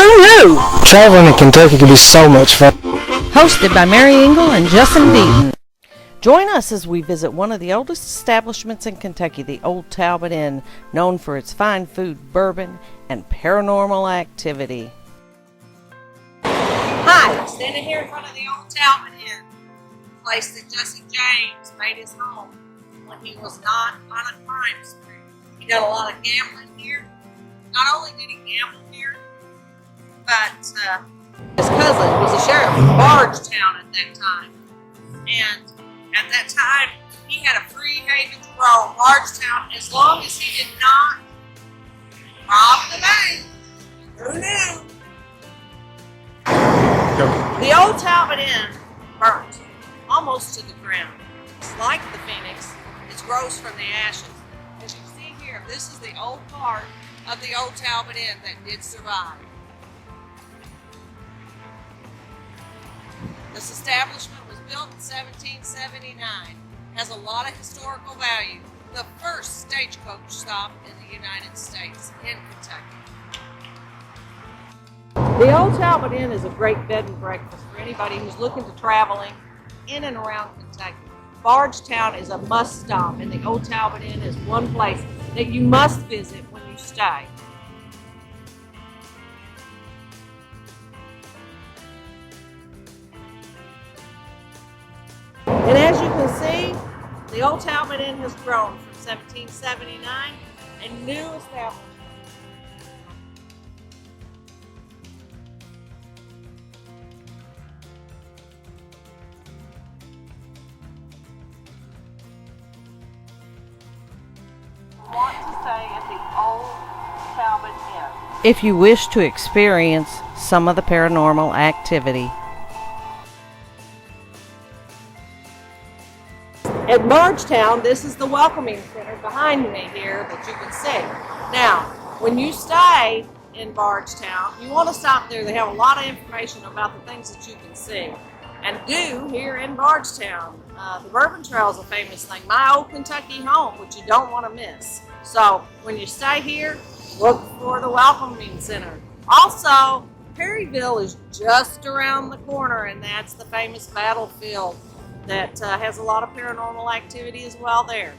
Who knew? Traveling in Kentucky could be so much fun. Hosted by Mary Engel and Justin Deaton. Join us as we visit one of the oldest establishments in Kentucky, the Old Talbott Inn, known for its fine food, bourbon, and paranormal activity. Hi, I'm standing here in front of the Old Talbott Inn, a place that Jesse James made his home when he was not on a crime spree. He did a lot of gambling here. Not only did he gamble here, but his cousin was a sheriff of Bardstown at that time. And at that time, he had a free haven to roam Bardstown as long as he did not rob the bank. Who knew? The Old Talbott Inn burnt almost to the ground. It's like the phoenix, it rose from the ashes. As you see here, this is the old part of the Old Talbott Inn that did survive. This establishment was built in 1779. Has a lot of historical value. The first stagecoach stop in the United States in Kentucky. The Old Talbott Inn is a great bed and breakfast for anybody who's looking to traveling in and around Kentucky. Bardstown is a must stop, and the Old Talbott Inn is one place that you must visit when you stay. And as you can see, the Old Talbott Inn has grown from 1779, a new establishment. Want to stay at the Old Talbott Inn if you wish to experience some of the paranormal activity. At Bardstown, this is the welcoming center behind me here that you can see. Now, when you stay in Bardstown, you want to stop there. They have a lot of information about the things that you can see and do here in Bardstown. The Bourbon Trail is a famous thing. My old Kentucky home, which you don't want to miss. So when you stay here, look for the welcoming center. Also, Perryville is just around the corner, and that's the famous battlefield that has a lot of paranormal activity as well there.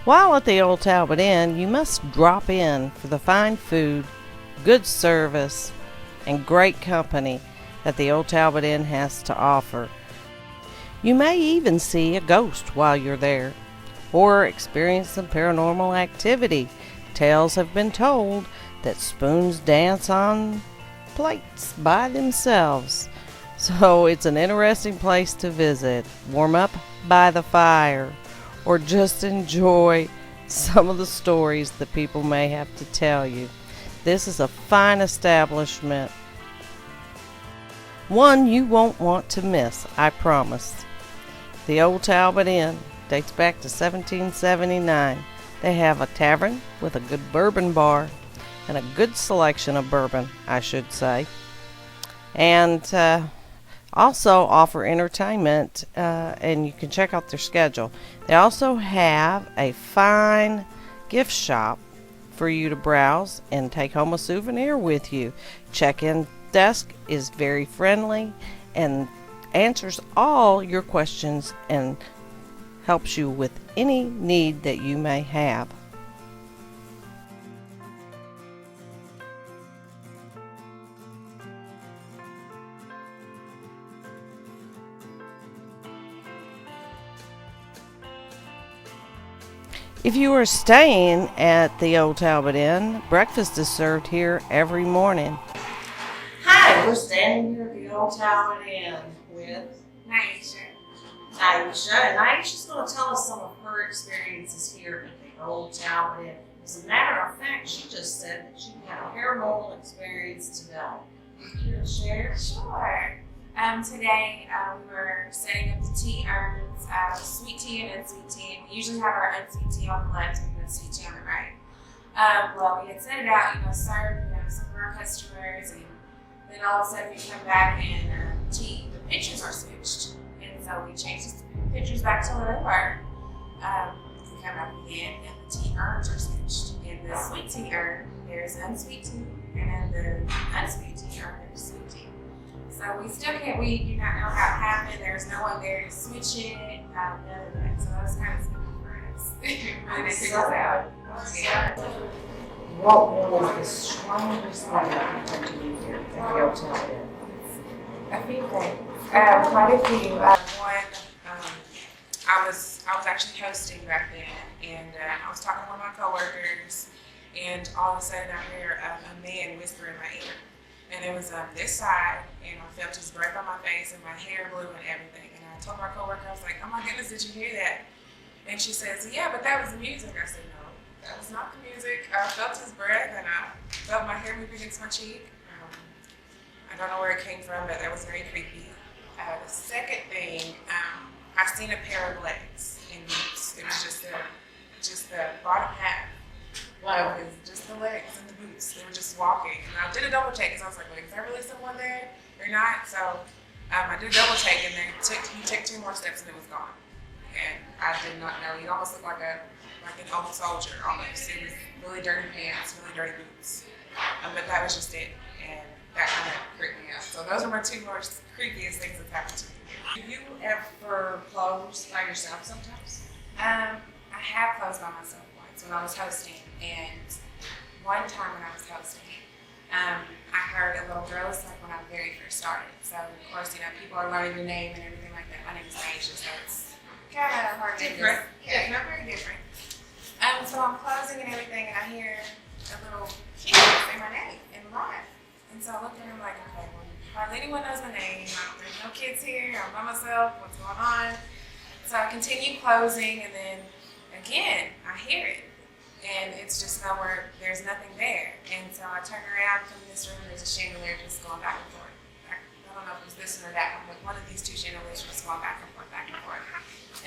While at the Old Talbott Inn, you must drop in for the fine food, good service, and great company that the Old Talbott Inn has to offer. You may even see a ghost while you're there, or experience some paranormal activity. Tales have been told that spoons dance on plates by themselves. So it's an interesting place to visit. Warm up by the fire, or just enjoy some of the stories that people may have to tell you. This is a fine establishment. One you won't want to miss, I promise. The Old Talbott Inn dates back to 1779. They have a tavern with a good bourbon bar and a good selection of bourbon, I should say. And also offer entertainment, and you can check out their schedule. They also have a fine gift shop for you to browse and take home a souvenir with you. Check-in desk is very friendly and answers all your questions and helps you with any need that you may have. If you are staying at the Old Talbott Inn, breakfast is served here every morning. Hi, we're standing here at the Old Talbott Inn with Naisha. And Naisha's going to tell us some of her experiences here at the Old Talbott Inn. As a matter of fact, she just said that she had a paranormal experience today. You care to share? Sure. Today we were setting up the tea urns, sweet tea and unsweet tea. We usually have our unsweet tea on the left and the unsweet tea on the right. Well, we had set it out, served some of our customers, and then all of a sudden we come back and the pitchers are switched. And so we changed the pitchers back to where they were. We come back again, and the tea urns are switched. And the sweet tea urn there's unsweet tea, and then the unsweet tea or there's sweet tea. So we still can't, we do not know how it happened. There's no one there to switch it, none of that. So that was kind of scary for us. Really didn't figure us out. Yeah. What was the strongest thing that happened to you here at the Old Talbott Inn? A few things. Quite a few. One, I was actually hosting back then, and I was talking to one of my coworkers, and all of a sudden I hear a man whisper in my ear. And it was this side, and I felt his breath on my face, and my hair blew and everything. And I told my coworker, I was like, "Oh my goodness, did you hear that?" And she says, "Yeah, but that was the music." I said, "No, that was not the music. I felt his breath, and I felt my hair move against my cheek." I don't know where it came from, but that was very creepy. The second thing, I seen a pair of legs in boots. It was just the bottom half. Wow. It was just the legs and the boots. They were just walking. And I did a double take because I was like, wait, is there really someone there or not? So I did a double take, and then he took 2 more steps and it was gone. And I did not know. He almost looked like an old soldier almost. It was really dirty pants, really dirty boots. But that was just it. And that kind of freaked me out. So those are my 2 most creepiest things that's happened to me. Do you ever close by yourself sometimes? I have closed by myself once when I was hosting, and one time when I was hosting, I heard a little girl, it's like when I very first started. So of course, people are learning your name and everything like that. My name is Aisha, so it's kind of hard. Different. Yeah, not very different. So I'm closing and everything, and I hear a little kid say my name in live. And so I looked at him like, okay, well, hardly anyone knows my name. There's no kids here. I'm by myself. What's going on? So I continue closing, and then again, I hear it. And it's just nowhere, there's nothing there. And so I turn around, come in this room, and there's a chandelier just going back and forth. I don't know if it was this one or that one, but one of these 2 chandeliers was just going back and forth, back and forth.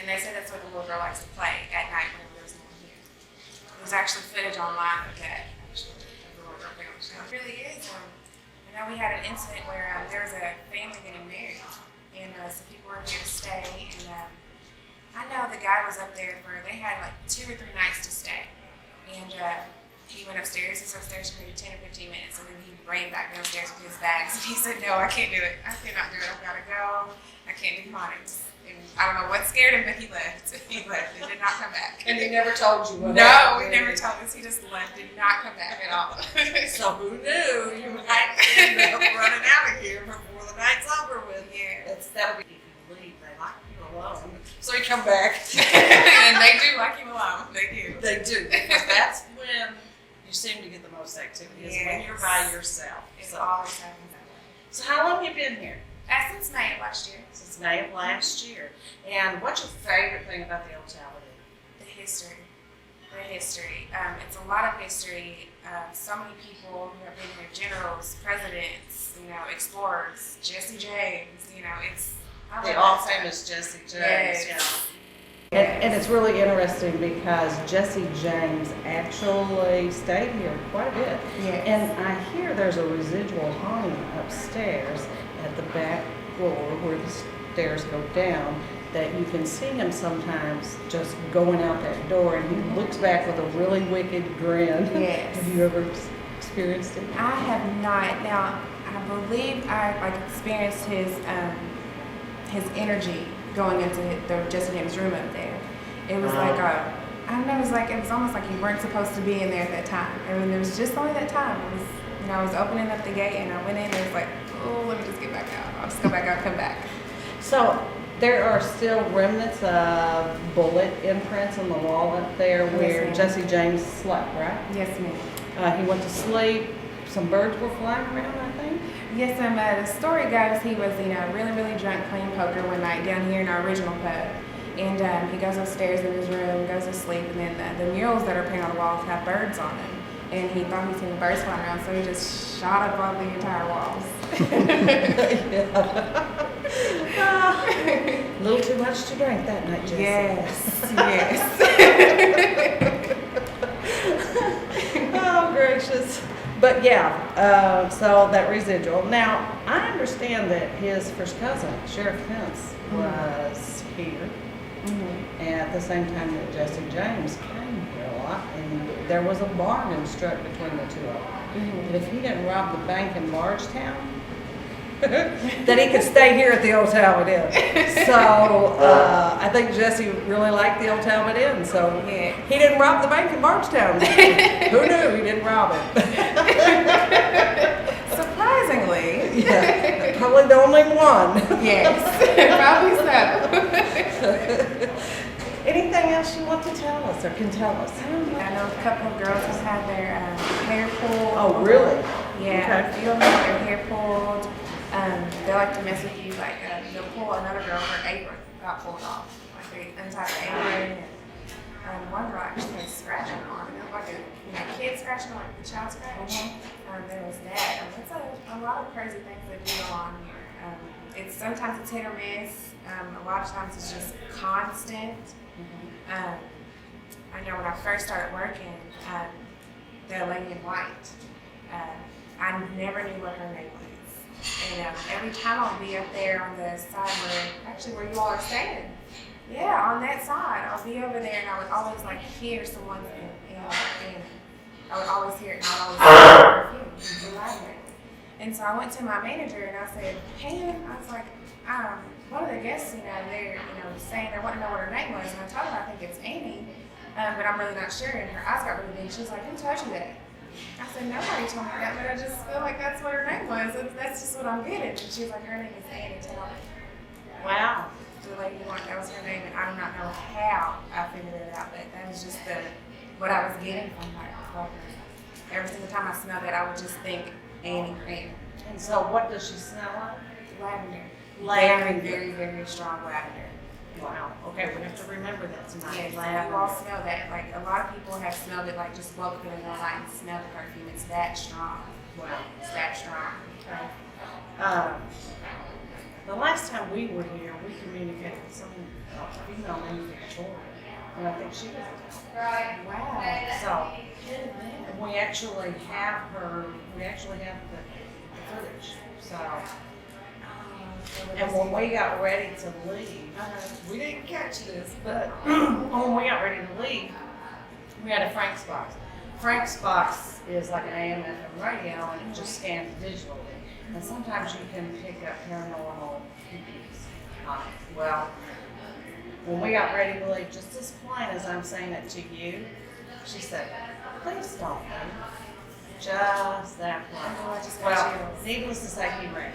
And they said that's what the little girl likes to play at night whenever there's no one here. There's actually footage online of that, actually. It really is. I know we had an incident where there was a family getting married, and some people were here to stay, and I know the guy was up there they had like 2 or 3 nights to stay, and he went upstairs. He was upstairs for maybe 10 or 15 minutes, and then he ran back downstairs with his bags, and he said, "No, I can't do it. I cannot do it. I've got to go. I can't do phonics." And I don't know what scared him, but he left. He left and did not come back. And he never told you what No, happened? he never told us. He just left, did not come back at all. So who knew you might end up running out of here before the night's over with? Yeah. That'll be if you leave. They like you alone. So you come back. And they do like him alone. They do. They do, because that's when you seem to get the most activity, is when you're by yourself. It always happens that way. So how long have you been here? Since May of last year. Since May of last year. And what's your favorite thing about the Old Talbott Inn? The history. The history. It's a lot of history. So many people who have been here, generals, presidents, explorers, Jesse James, it's... The all-famous Jesse James, yes. And it's really interesting because Jesse James actually stayed here quite a bit. Yes. And I hear there's a residual haunting upstairs at the back floor where the stairs go down, that you can see him sometimes just going out that door, and he looks back with a really wicked grin. Yes. Have you ever experienced it? I have not. Now, I believe I experienced his energy going into the Jesse James room up there. It was like I don't know. It was almost like you weren't supposed to be in there at that time. I mean, there was just only that time. It was, I was opening up the gate, and I went in, and it was like, oh, let me just get back out. I'll just go back out, come back. So there are still remnants of bullet imprints on the wall up there where ma'am. Jesse James slept, right? Yes, ma'am. He went to sleep. Some birds were flying around, I think. Yes, the story goes he was, really, really drunk playing poker one night down here in our original pub. And he goes upstairs in his room, goes to sleep, and then the murals that are painted on the walls have birds on them. And he thought he seen the birds flying around, so he just shot up all the entire walls. A little too much to drink that night, Jesse. Yes, yes. Oh, gracious. But yeah, so that residual. Now, I understand that his first cousin, Sheriff Pence, was here. Mm-hmm. And at the same time that Jesse James came here a lot. lot, and there was a bargain struck between the two of them. And if he didn't rob the bank in Bardstown, that he could stay here at the Old Talbott Inn. So I think Jesse really liked the Old Talbott Inn. So he didn't rob the bank in Bardstown. Who knew he didn't rob it? Surprisingly. Yeah, probably the only one. Yes, probably so. Anything else you want to tell us or can tell us? I know a couple of girls have had their hair pulled. Oh, really? Yeah, Okay. a few of them have their hair pulled. They like to mess with you, like they'll pull another girl, her apron got pulled off. Like they untie the apron, and one girl actually had scratching on it, like a kid scratching on, like the child scratch. There was that. It's a lot of crazy things that do go on here. Sometimes it's hit or miss. A lot of times it's just constant. I know when I first started working, the lady in white, I never knew what her name was. And every time I'll be up there on the side where you all are standing. Yeah, on that side, I'll be over there and I would always like hear someone and I would always hear it and I would always hear it. And so I went to my manager and I said, hey, I was like, one of the guests, they're, saying they want to know what her name was. And I told her I think it's Amy, but I'm really not sure. And her eyes got really big. She was like, who told you that? I said, nobody told me that, but I just feel like that's what her name was. That's just what I'm getting. And she was like, her name is Amy. Wow. The lady that was her name, and I do not know how I figured it out, but that was just what I was getting from her. Every single time I smelled it, I would just think Annie Cream. And so what does she smell like? Lavender. Lavender. Very, very, very strong lavender. Wow. Okay, we have to remember that tonight. Yes, Lavender. you all smell that. Like a lot of people have smelled it, like just woke up in the night and smelled the perfume. It's that strong. Wow. It's that strong. Okay. The last time we were here, we communicated with some female named Victoria, and I think she was. Wow. So, and we actually have the footage. So, and when we got ready to leave, we didn't catch this, but when we got ready to leave, we had a Frank's box. Frank's box is like an AM FM radio, and it just scans digitally. And sometimes you can pick up paranormal creepies on it. Well, when we got ready to leave, just as plain as I'm saying it to you, she said, please don't leave. Just that plain. Well, needless to say, he ran.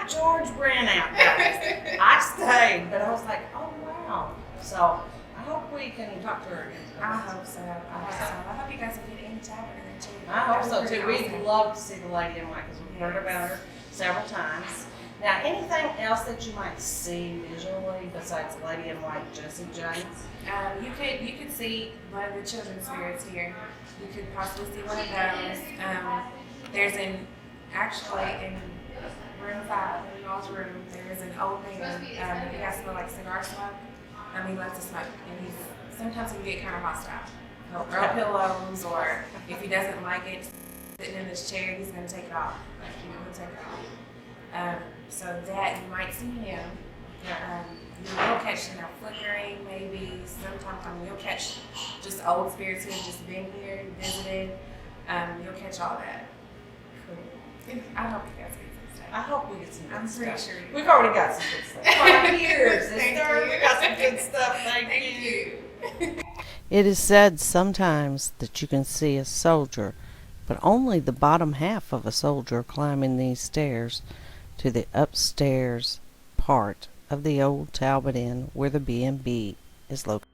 George ran out, guys. I stayed, but I was like, oh wow. So I hope we can talk to her again. I hope so. I hope you guys will get any time with her too. I hope so too. We'd love to see the lady in white because we've heard about her several times. Now, anything else that you might see visually besides Lady in White, Jesse James? You could see one of the children's spirits here. You could possibly see one of those. There's actually in room 5, in y'all's room, there is an old man. He has smell like cigar smoke. He loves to smoke, and sometimes he can get kind of hostile. He'll throw pillows, or if he doesn't like it, sitting in his chair, he's going to take it off. He'll take it off. So that you might see him. You will catch him flickering, maybe sometimes you'll catch just old spirits who have just been here, visited. You'll catch all that. Cool. I hope you guys get some stuff. I hope we get some good stuff. I'm pretty sure We've already got some good stuff. 5 years, Thank sister. you. We got some good stuff. Thank you. It is said sometimes that you can see a soldier, but only the bottom half of a soldier climbing these stairs to the upstairs part of the Old Talbott Inn where the B&B is located.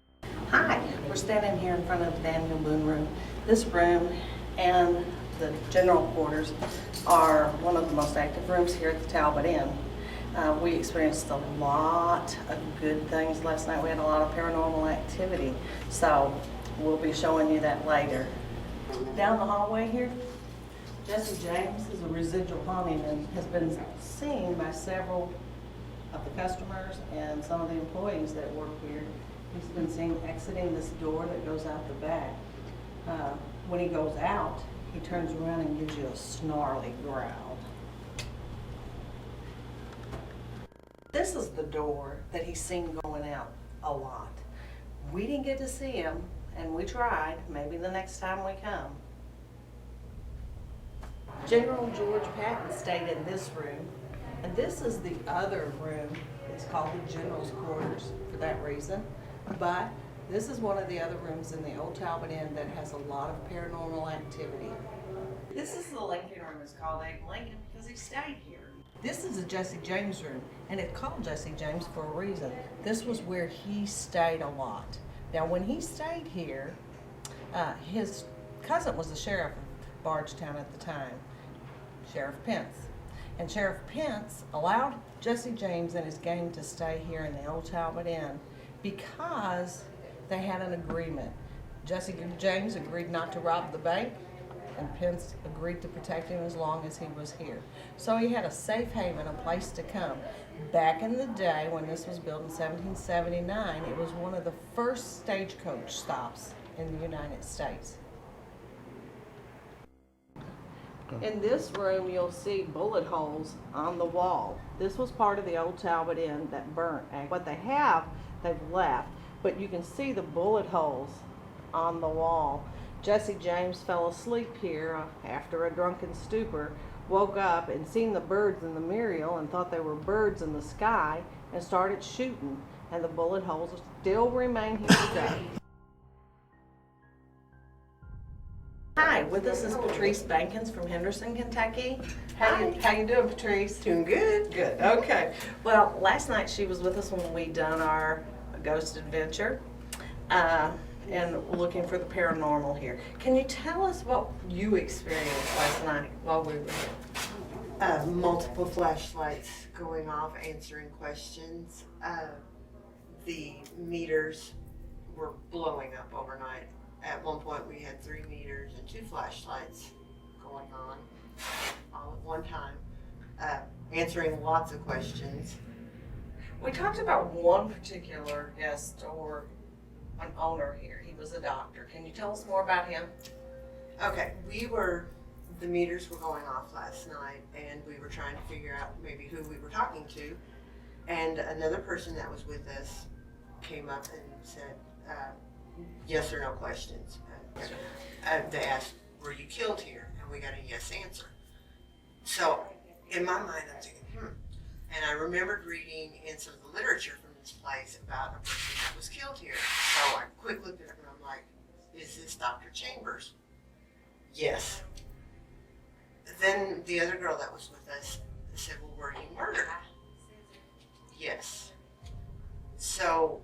Hi, we're standing here in front of the Daniel Boone room. This room and the general quarters are one of the most active rooms here at the Talbott Inn. We experienced a lot of good things last night. We had a lot of paranormal activity, so we'll be showing you that later. Down the hallway here, Jesse James is a residual haunting and has been seen by several of the customers and some of the employees that work here. He's been seen exiting this door that goes out the back. When he goes out, he turns around and gives you a snarly growl. This is the door that he's seen going out a lot. We didn't get to see him, and we tried. Maybe the next time we come. General George Patton stayed in this room, and this is the other room. It's called the General's Quarters for that reason. But this is one of the other rooms in the Old Talbott Inn that has a lot of paranormal activity. This is the Lincoln room. It's called Abe Lincoln because he stayed here. This is the Jesse James room, and it's called Jesse James for a reason. This was where he stayed a lot. Now, when he stayed here, his cousin was the sheriff of Bardstown at the time, Sheriff Pence. And Sheriff Pence allowed Jesse James and his gang to stay here in the Old Talbott Inn because they had an agreement. Jesse James agreed not to rob the bank, and Pence agreed to protect him as long as he was here. So he had a safe haven, a place to come. Back in the day when this was built in 1779, it was one of the first stagecoach stops in the United States. In this room, you'll see bullet holes on the wall. This was part of the Old Talbott Inn that burnt. What they have, they've left, but you can see the bullet holes on the wall. Jesse James fell asleep here after a drunken stupor, woke up and seen the birds in the Muriel and thought they were birds in the sky and started shooting, and the bullet holes still remain here today. Hi, with us is Patrice Bankins from Henderson, Kentucky. How you doing, Patrice? Doing good. Good. Okay. Well, last night she was with us when we done our ghost adventure, and looking for the paranormal here. Can you tell us what you experienced last night while we were here? Multiple flashlights going off, answering questions. The meters were blowing up overnight. At one point we had 3 meters and 2 flashlights going on all at one time, answering lots of questions. We talked about one particular guest or an owner here. He was a doctor. Can you tell us more about him? Okay, the meters were going off last night, and we were trying to figure out maybe who we were talking to, and another person that was with us came up and said yes or no questions. They asked, were you killed here? And we got a yes answer. So in my mind I'm thinking, and I remembered reading in some of the literature from this place about a person that was killed here. So I quick looked at it and I'm like, is this Dr. Chambers? Yes. Then the other girl that was with us said, well, were you murdered? Yes. So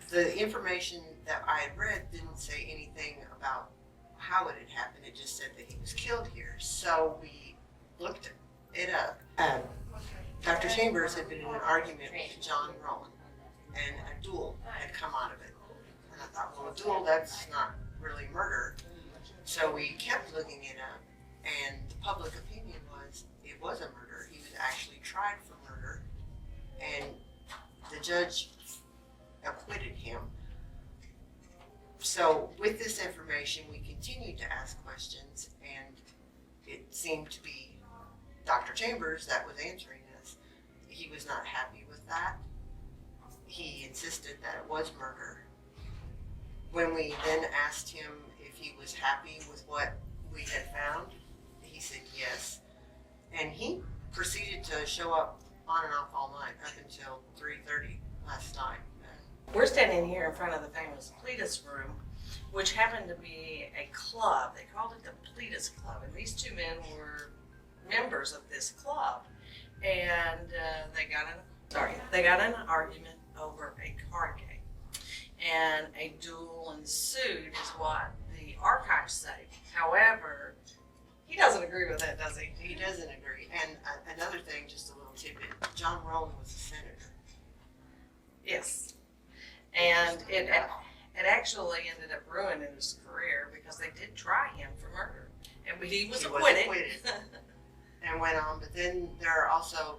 the information that I had read didn't say anything about how it had happened. It just said that he was killed here. So we looked it up. Dr. Chambers had been in an argument with John Rowan, and a duel had come out of it. And I thought, well, a duel, that's not really murder. So we kept looking it up, and the public opinion was it was a murder. He was actually tried for murder, and the judge acquitted him. So with this information, we continued to ask questions, and it seemed to be Dr. Chambers that was answering us. He was not happy with that. He insisted that it was murder. When we then asked him if he was happy with what we had found, he said yes. And he proceeded to show up on and off all night up until 3:30 last night. We're standing here in front of the famous Cletus room, which happened to be a club. They called it the Cletus Club, and these two men were members of this club, and they got in an argument over a card game, and a duel ensued, is what the archives say. However, he doesn't agree with that, does he? He doesn't agree. And another thing, just a little tidbit: John Rowan was a senator. Yes. And it actually ended up ruining his career because they did try him for murder. And he was acquitted. And went on. But then there are also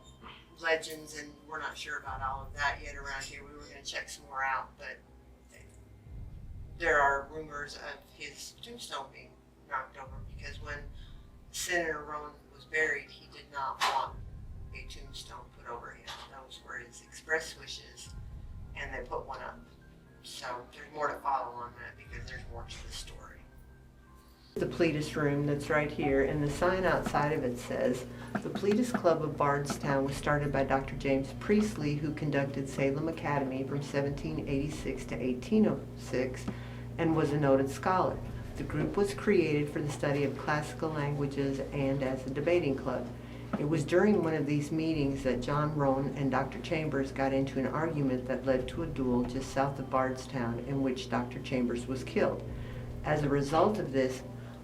legends, and we're not sure about all of that yet around here. We were going to check some more out, but there are rumors of his tombstone being knocked over because when Senator Rowan was buried, he did not want a tombstone put over him. Those were his express wishes, and they put one up. So there's more to follow on that because there's more to the story. The Pledis room that's right here, and the sign outside of it says, "The Pledis Club of Bardstown was started by Dr. James Priestley, who conducted Salem Academy from 1786 to 1806 and was a noted scholar. The group was created for the study of classical languages and as a debating club. It was during one of these meetings that John Roan and Dr. Chambers got into an argument that led to a duel just south of Bardstown in which Dr. Chambers was killed. As a result of this,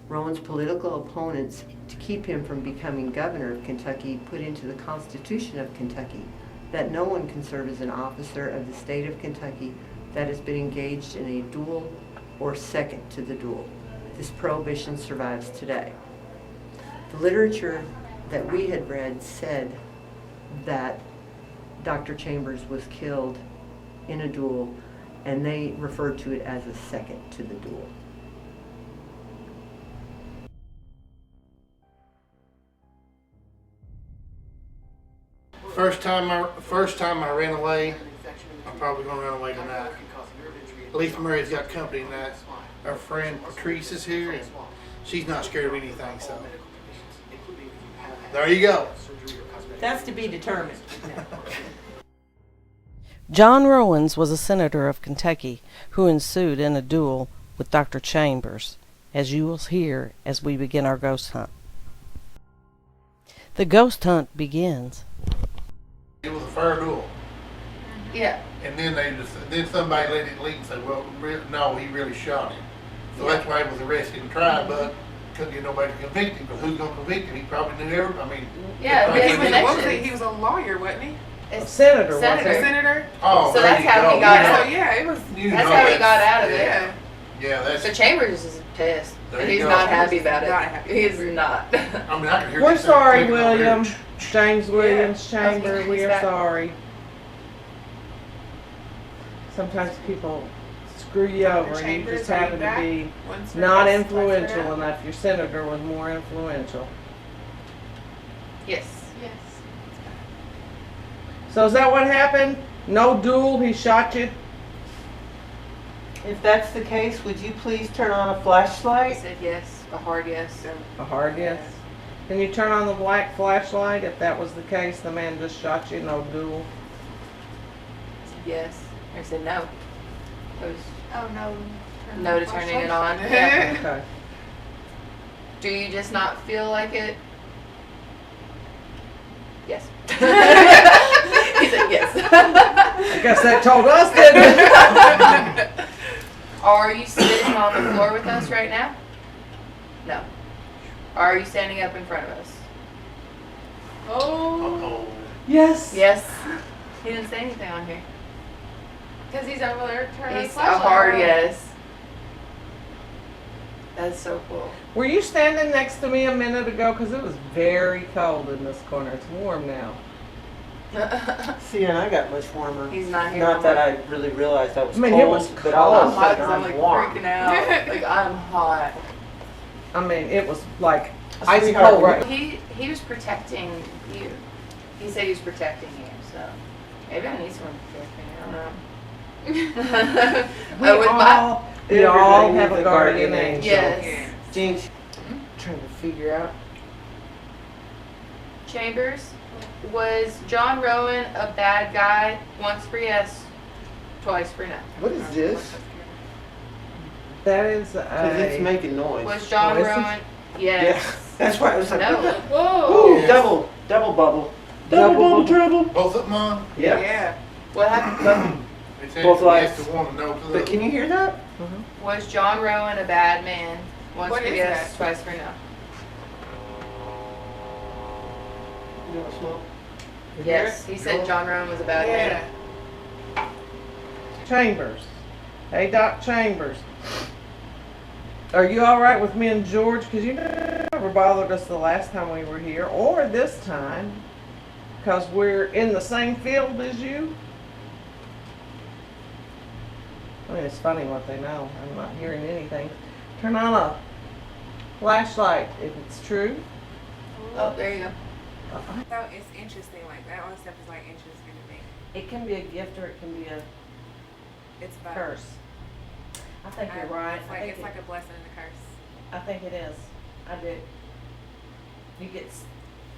Roan's political opponents, to keep him from becoming governor of Kentucky, put into the Constitution of Kentucky that no one can serve as an officer of the state of Kentucky that has been engaged in a duel or second to the duel. This prohibition survives today." The literature that we had read said that Dr. Chambers was killed in a duel, and they referred to it as a second to the duel. First time I ran away, I'm probably gonna run away tonight. At least Murray's got company tonight. Our friend Patrice is here, and she's not scared of anything, so there you go. That's to be determined. John Rowans was a senator of Kentucky who ensued in a duel with Dr. Chambers, as you will hear as we begin our ghost hunt. The ghost hunt begins. It was a fair duel, Yeah. and then somebody let it leak and said, "Well, no, he really shot him." So that's why he was arrested and tried, but couldn't get nobody to convict him. Because who's gonna convict him? He probably knew everybody. I mean, Yeah, everybody he was knew- an What was he? He was a lawyer, wasn't he? A senator, wasn't Senator. A senator? Oh, So there that's you how go. he got You know- So yeah, it was. you That's know how he got out of it. Yeah. Yeah, that's. So Chambers is pissed. There you He's go. not happy about Not it. happy. He's not. I mean, I can hear We're this thing sorry, clicking over here. William. James Williams Yeah. Chambers, we He's are back. sorry. Sometimes people screw you over and you Chambers, just are you happen to back? be Once not we're- influential once we're enough. Your senator was more influential. Yes. Yes. So is that what happened? No duel, he shot you? If that's the case, would you please turn on a He flashlight? said yes, a hard yes. A hard yes. Can you turn on the black flashlight if that was the case? The man just shot you, no duel. I said yes. I said no. It was Oh no. no to turning it on. Yeah. Okay. Do you just not feel like it? Yes. He said yes. I guess that told us, didn't it? Are you sitting on the floor with us right now? No. Are you standing up in front of us? Oh. Uh-oh. Yes. Yes. He didn't say anything on here. Because he's over there turning He's his a flashlight hard on. yes. That's so cool. Were you standing next to me a minute ago? Because it was very cold in this corner. It's warm now. See, and I got much warmer. He's not here. Not that I really realized I was I mean, cold, it was but all I'm of a hot sudden because I'm I'm like warm. freaking out. Like I'm hot. I mean, it was like It's ice pretty hard cold, to right? He was protecting you. He said he was protecting you, so maybe I need someone protecting me. I don't know. We With all, we all have a guardian angel. Yes. Jinx, trying to figure out. Chambers, was John Rowan a bad guy? Once for yes, twice for no. What is this? That is Because it's a... making noise. Was John Oh, is it? Rowan? Yes. Yeah, that's why I was like, No. Ooh, Yes. double bubble. Double bubble trouble. Both of them on? Yeah. What happened? They said Both yes lights. to one and no to the But other. can you hear that? Was John Rowan a bad man? Once What for is yes, that? twice for no. You want to smoke? Yes, he said John Rowan was a bad man. Yeah. Chambers. Hey, Doc Chambers. Are you all right with me and George? Because you never bothered us the last time we were here, or this time, because we're in the same field as you. I mean, it's funny what they know. I'm not hearing anything. Turn on a flashlight if it's true. Oh, there you go. So it's interesting. Like that all stuff is like interesting to me. It can be a gift or it can be a It's both. curse. I think you're right. It's like, it's like a blessing and a curse. I think it is. I do. You get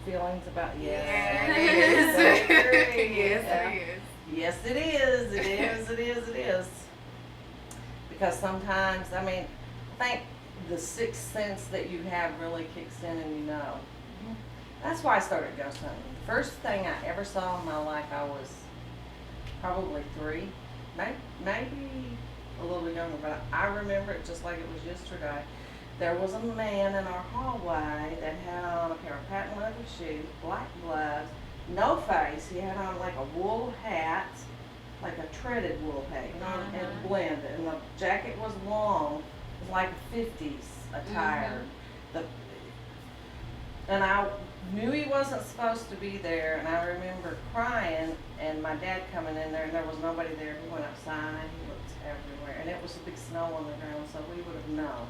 feelings about Yeah, I it is. agree. Yes, Yeah. it is. Yes, it is. It is. It is. It is. Because sometimes, I mean, I think the sixth sense that you have really kicks in, and you know. That's why I started ghost hunting. The first thing I ever saw in my life, I was probably 3, maybe a little bit younger, but I remember it just like it was yesterday. There was a man in our hallway that had on a pair of patent leather shoes, black gloves, no face. He had on like a wool hat, like a treaded wool hat, you know, and blended. And the jacket was long, it was like a 50s attire. And I knew he wasn't supposed to be there, and I remember crying, and my dad coming in there, and there was nobody there. He went outside, and he looked everywhere, and it was a big snow on the ground, so we would have known.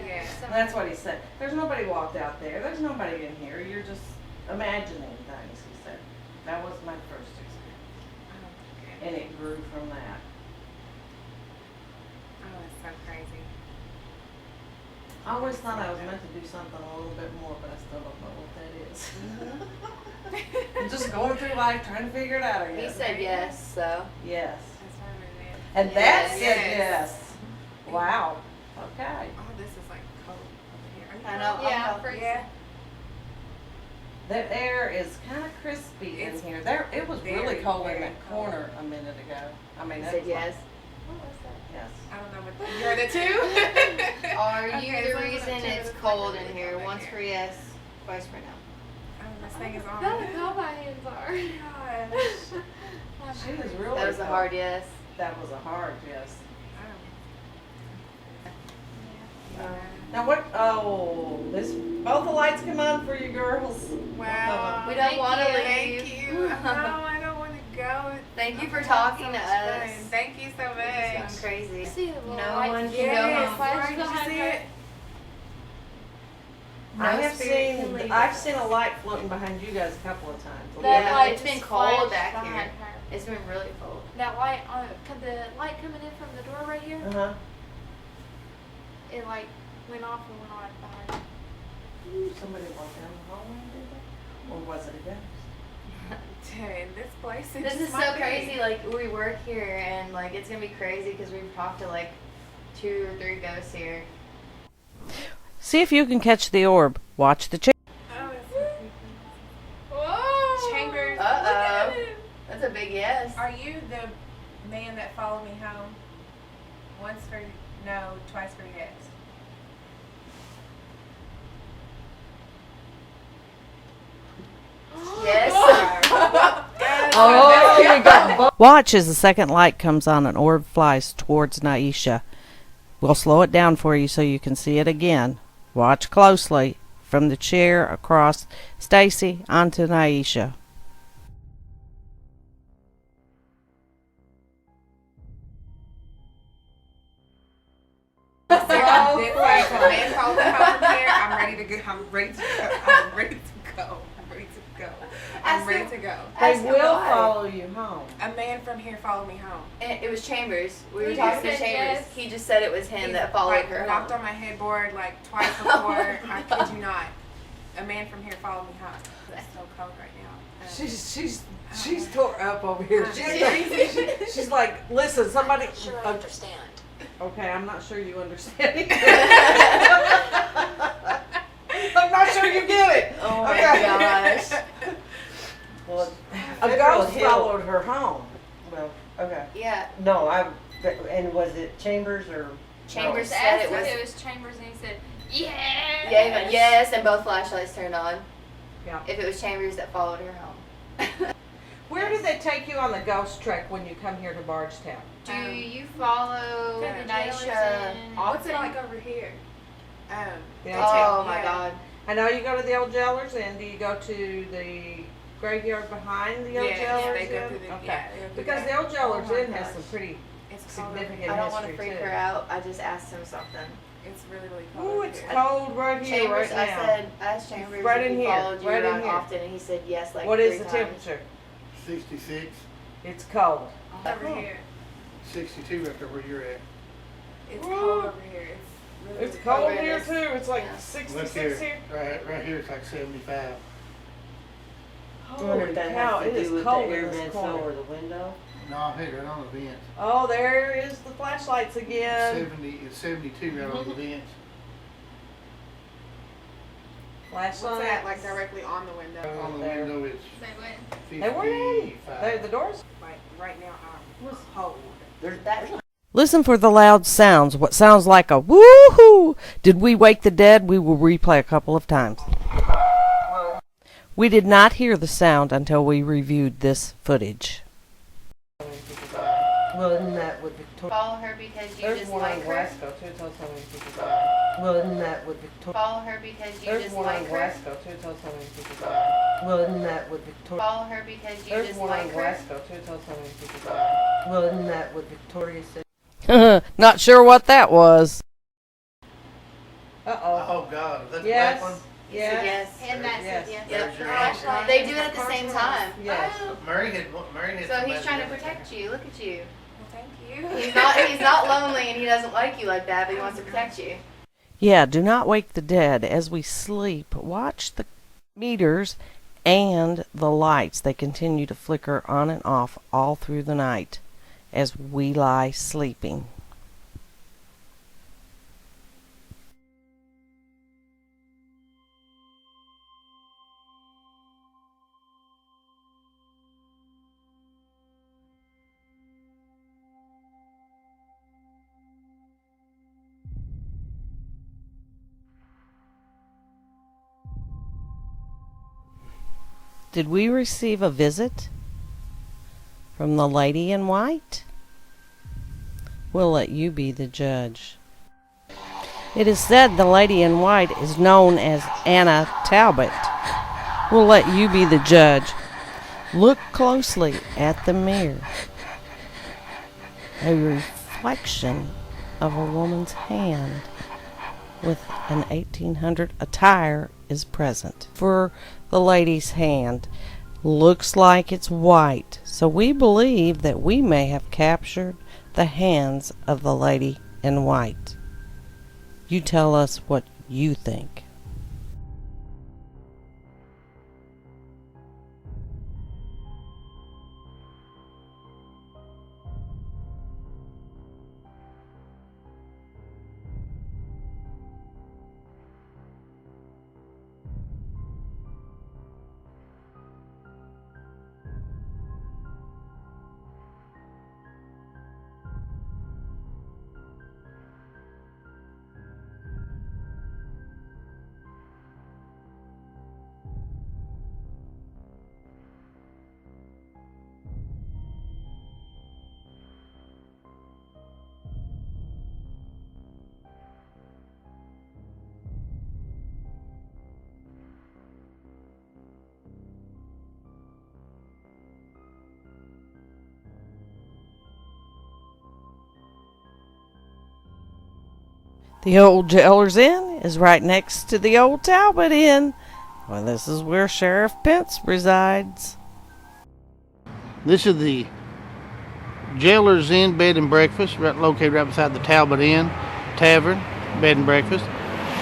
Yeah. And that's what he said. There's nobody walked out there. There's nobody in here. You're just imagining things, he said. That was my first experience, and it grew from that. Oh, it's so crazy. I always thought I was meant to do something a little bit more, but I still don't know what that is. I'm just going through life trying to figure it out, I He guess. said yes, so. Yes. That's what it is. And that Yes. said yes. Wow. Okay. Oh, this is like cold over here. Are you I know. cold? I'm freezing. Yeah. The air is kind of crispy It's in here. There, it was really very, cold in very that cold. corner a minute ago. I mean, He that said was yes. Yes. I don't know what you're the two. Are you Okay, the so reason two it's is cold like in really here? cold Once in for here. yes, twice for no. Oh, this thing is on. That's how my hands are. Gosh. She was really. That was a cold. hard yes. That was a hard yes. Yeah. Now what? Oh, this. Both the lights come on for you girls. Wow. We don't want to leave. Thank you. No, I don't want to go. Thank you for I've had talking so to much us. fun. Thank you so It's much. going crazy. See the little No lights one in can the go Yes. home. flash Did you behind see her. it? I No have spirit can seen. leave I've us. seen a light floating behind you guys a couple of times. That Yeah, light it's been just cold flashed back behind here. her. It's been really cold. That light on the light coming in from the door right here, Uh huh. it like went off and went on behind her. Somebody walked down the hallway and did that, or was it a ghost? Dude, this place. It This just is so might be. crazy. Like, we work here, and like, it's going to be crazy because we've talked to like 2 or 3 ghosts here. See if you can catch the orb. Watch the chair. Oh, it's so creepy. Whoa! Chambers. Uh-oh. Look at him. That's a big yes. Are you the man that followed me home? Once for no, twice for yes. Yes. Oh, you got. Watch as the second light comes on and orb flies towards Naisha. We'll slow it down for you so you can see it again. Watch closely from the chair across Stacy onto Naisha. Man followed me home from here. I'm ready to go. I'm ready to go. I'm ready to go. I'm ready to go. I'm ready to go. They Ask him will why. follow you home. A man from here followed me home. And it was Chambers. We were He talking just to said Chambers. yes. He just said it was him He, that followed like, her knocked home. on my headboard like twice before. I kid you not. A man from here followed me home. It's so cold right now. She's tore up over here. She's like, listen, somebody. understand. Okay, I'm not sure you understand. I'm not sure you get it. Oh my Okay. gosh. Well, a ghost followed her home. Well, okay. Yeah. No, and was it Chambers or? Chambers I said asked it him was. if it was Chambers, and he said, yes. Yeah, he went, yes, and both flashlights turned on. Yeah. If it was Chambers that followed her home. Where do they take you on the ghost trek when you come here to Bardstown? Do you follow Yeah. the jailers Naisha. and What's it like over here? The they old Oh take- my yeah. god. I know you go to the old jailers, and do you go to the graveyard behind the old Yeah, jailers? they go Inn? through the. Okay. Yeah, they go through Because that. the old jailers Oh my Inn has gosh. some pretty It's cold. significant I don't want to history freak too. her out. I just asked him something. It's really, really cold. Ooh, over it's here. cold right here Chambers, right I now. said, I asked Chambers Right if in he here, followed you right in around here. often, and he said yes, like What 3 is the times. temperature? 66, It's cold. Over here. 62 right there where you're at. It's cold over here. Really It's cold Over here this. too. It's like Yeah. 66 here. Right here it's like 75. I wonder Holy if that cow, has it to is do with the cold in air this vents corner. or the window. No, I hit right on the vent. Oh, there is the flashlights again. 72 right on the vent. Flashlights. What's that? Like directly on the window? On the there. window it's Say what? 55. They weren't in. The doors. Like right now, I'm cold. There's that. Listen for the loud sounds. What sounds like a woo-hoo. Did we wake the dead? We will replay a couple of times. We did not hear the sound until we reviewed this footage. Well, isn't that what Victoria? Follow her because you There's just one like on her. Glasgow too. Tell us how many people died. Well, isn't that what Victoria? Follow her because you There's just one on like her. Glasgow too. Tell us how many people died. Well, isn't that what Victoria? Follow her because you There's just one like on her. Glasgow too. Tell us how many people died. Well, isn't that what Victoria said? Not sure what that was. Uh-oh. Oh God, is that the Yes. black one? Yes. Yes. And that Yes. said yes. Yep. There's your answer. They do it at the same time. Yes. Murray had So some he's trying to magic. protect you. Look at you. Well, thank you. He's not lonely and he doesn't like you like that, but he wants to protect you. Yeah, do not wake the dead as we sleep. Watch the meters and the lights. They continue to flicker on and off all through the night as we lie sleeping. Did we receive a visit from the lady in white? We'll let you be the judge. It is said the lady in white is known as Anna Talbot. We'll let you be the judge. Look closely at the mirror. A reflection of a woman's hand with an 1800 attire is present. For the lady's hand looks like it's white, so we believe that we may have captured the hands of the lady in white. You tell us what you think. The Old Jailers Inn is right next to the Old Talbott Inn. Well, this is where Sheriff Pence resides. This is the Jailers Inn Bed and Breakfast, located right beside the Talbot Inn Tavern Bed and Breakfast.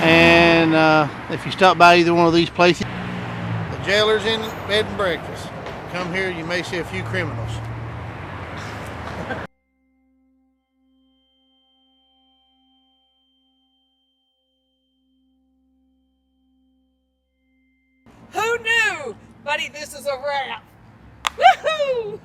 And if you stop by either one of these places, the Jailers Inn Bed and Breakfast, come here, you may see a few criminals. Who knew? Buddy, this is a wrap. Woohoo!